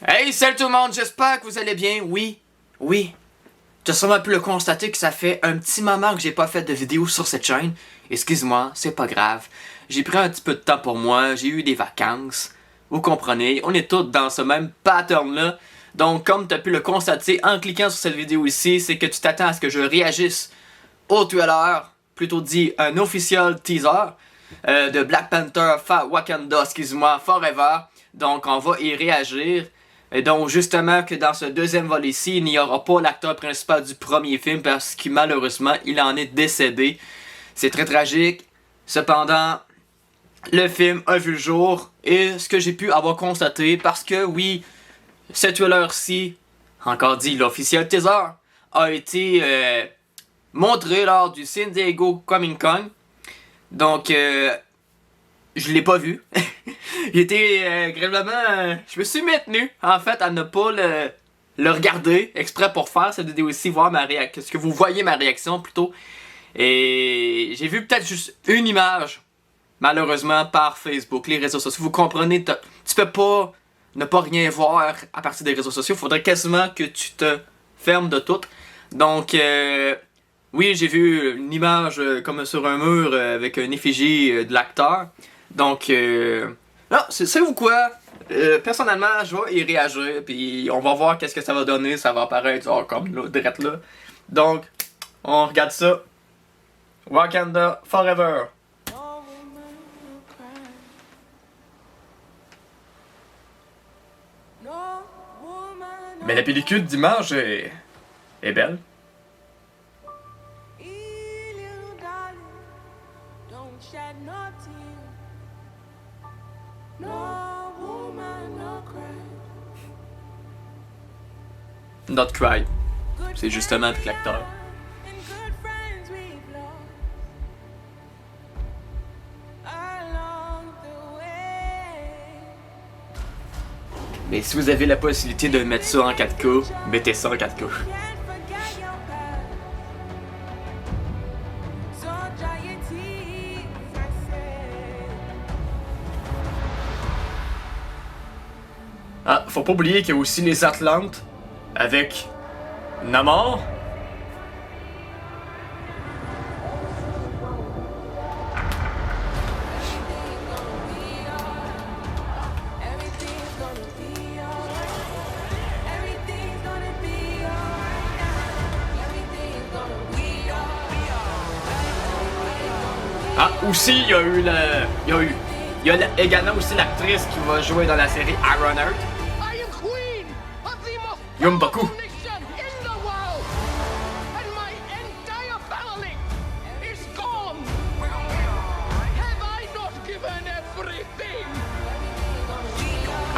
Hey, salut tout le monde, j'espère que vous allez bien. Oui. Tu as sûrement pu le constater que ça fait un petit moment que j'ai pas fait de vidéo sur cette chaîne. Excuse-moi, c'est pas grave. J'ai pris un petit peu de temps pour moi, j'ai eu des vacances. Vous comprenez, on est tous dans ce même pattern-là. Donc, comme tu as pu le constater en cliquant sur cette vidéo ici, c'est que tu t'attends à ce que je réagisse au trailer, plutôt dit un official teaser de Black Panther Wakanda, excuse-moi, Forever. Donc, on va y réagir. Et donc, justement, que dans ce deuxième volet-ci, il n'y aura pas l'acteur principal du premier film parce que malheureusement, il en est décédé. C'est très tragique. Cependant, le film a vu le jour et ce que j'ai pu avoir constaté, parce que oui, ce trailer-ci, encore dit l'officiel teaser, a été montré lors du San Diego Comic Con. Donc, je l'ai pas vu. J'étais gravement... je me suis maintenu, en fait, à ne pas le regarder, exprès pour faire cette vidéo ici, voir ma réaction, ce que vous voyez ma réaction plutôt. Et j'ai vu peut-être juste une image, malheureusement, par Facebook, les réseaux sociaux. Vous comprenez, tu peux pas ne pas rien voir à partir des réseaux sociaux. Il faudrait quasiment que tu te fermes de tout. Donc, oui, j'ai vu une image comme sur un mur avec une effigie de l'acteur. Donc, non, savez-vous quoi? Personnellement, je vais y réagir, puis on va voir qu'est-ce que ça va donner. Ça va apparaître genre, comme là, direct là. Donc, on regarde ça. Wakanda Forever. Mais la pellicule d'image est belle. Not cry. C'est justement avec l'acteur. Mais si vous avez la possibilité de mettre ça en 4K, mettez ça en 4K. Ah, faut pas oublier qu'il y a aussi les Atlantes avec Namor. Ah, aussi, il y a également aussi l'actrice qui va jouer dans la série Ironheart. Yumbaku.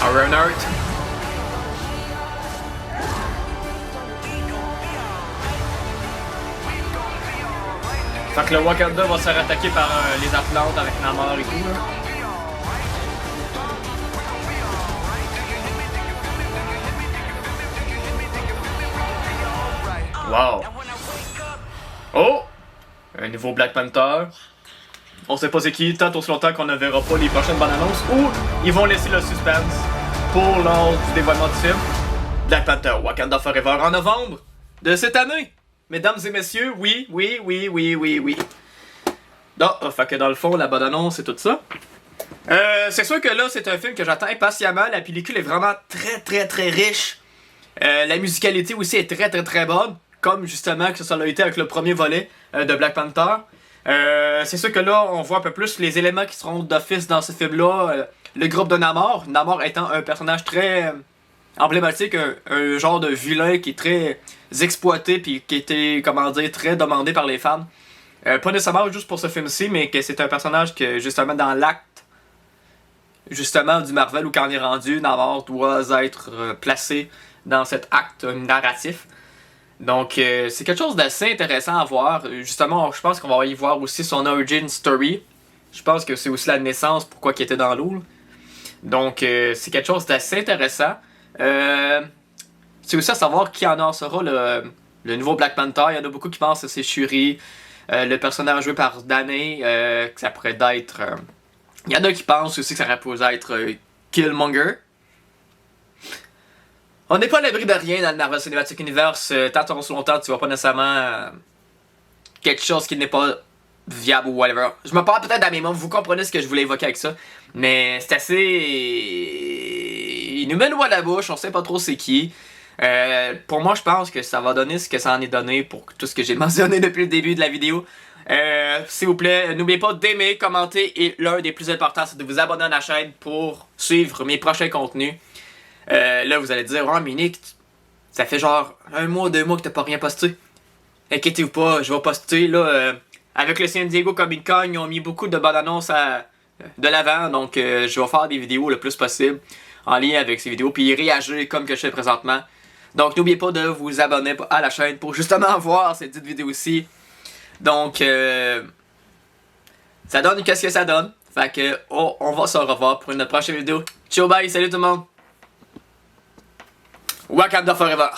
Ironheart. Fait que le Wakanda va se faire attaquer par les Atlantes avec Namor et tout là. Wow! Oh! Un nouveau Black Panther. On sait pas c'est qui, tant aussi longtemps qu'on ne verra pas les prochaines bonnes annonces, ou ils vont laisser le suspense pour lors du dévoilement du film. Black Panther Wakanda Forever en novembre de cette année. Mesdames et messieurs, oui. Non, fait que dans le fond, la bonne annonce c'est tout ça. C'est sûr que là, c'est un film que j'attends impatiemment. La pellicule est vraiment très riche. La musicalité aussi est très bonne. Comme justement que ça l'a été avec le premier volet de Black Panther. C'est sûr que là, on voit un peu plus les éléments qui seront d'office dans ce film-là. Le groupe de Namor. Namor étant un personnage très emblématique, un genre de vilain qui est très exploité puis qui était, comment dire, très demandé par les fans. Pas nécessairement juste pour ce film-ci, mais que c'est un personnage que justement dans l'acte justement du Marvel où quand on est rendu, Namor doit être placé dans cet acte narratif. Donc c'est quelque chose d'assez intéressant à voir. Justement, je pense qu'on va y voir aussi son origin story. Je pense que c'est aussi la naissance, pourquoi il était dans l'eau. Donc c'est quelque chose d'assez intéressant. C'est aussi à savoir qui en sera le nouveau Black Panther. Il y en a beaucoup qui pensent que c'est Shuri. Le personnage joué par Danny, que ça pourrait être... il y en a qui pensent aussi que ça pourrait être Killmonger. On n'est pas à l'abri de rien dans le Marvel Cinematic Universe. Tant sur longtemps, tu vois pas nécessairement quelque chose qui n'est pas viable ou whatever. Je me parle peut-être dans mes mots, vous comprenez ce que je voulais évoquer avec ça. Mais c'est assez... Il nous met le doigt à la bouche, on sait pas trop c'est qui. Pour moi, je pense que ça va donner ce que ça en est donné pour tout ce que j'ai mentionné depuis le début de la vidéo. S'il vous plaît, n'oubliez pas d'aimer, commenter et l'un des plus importants, c'est de vous abonner à la chaîne pour suivre mes prochains contenus. Là, vous allez dire, oh, Minic, ça fait genre 1 mois, 2 mois que t'as pas rien posté. Inquiétez-vous pas, je vais poster là. Avec le San Diego Comic Con, ils ont mis beaucoup de bonnes annonces de l'avant, donc je vais faire des vidéos le plus possible en lien avec ces vidéos, puis réagir comme que je fais présentement. Donc n'oubliez pas de vous abonner à la chaîne pour justement voir cette petite vidéo aussi. Donc ça donne qu'est-ce que ça donne. Fait que on va se revoir pour une prochaine vidéo. Ciao bye, salut tout le monde. Wakanda Forever.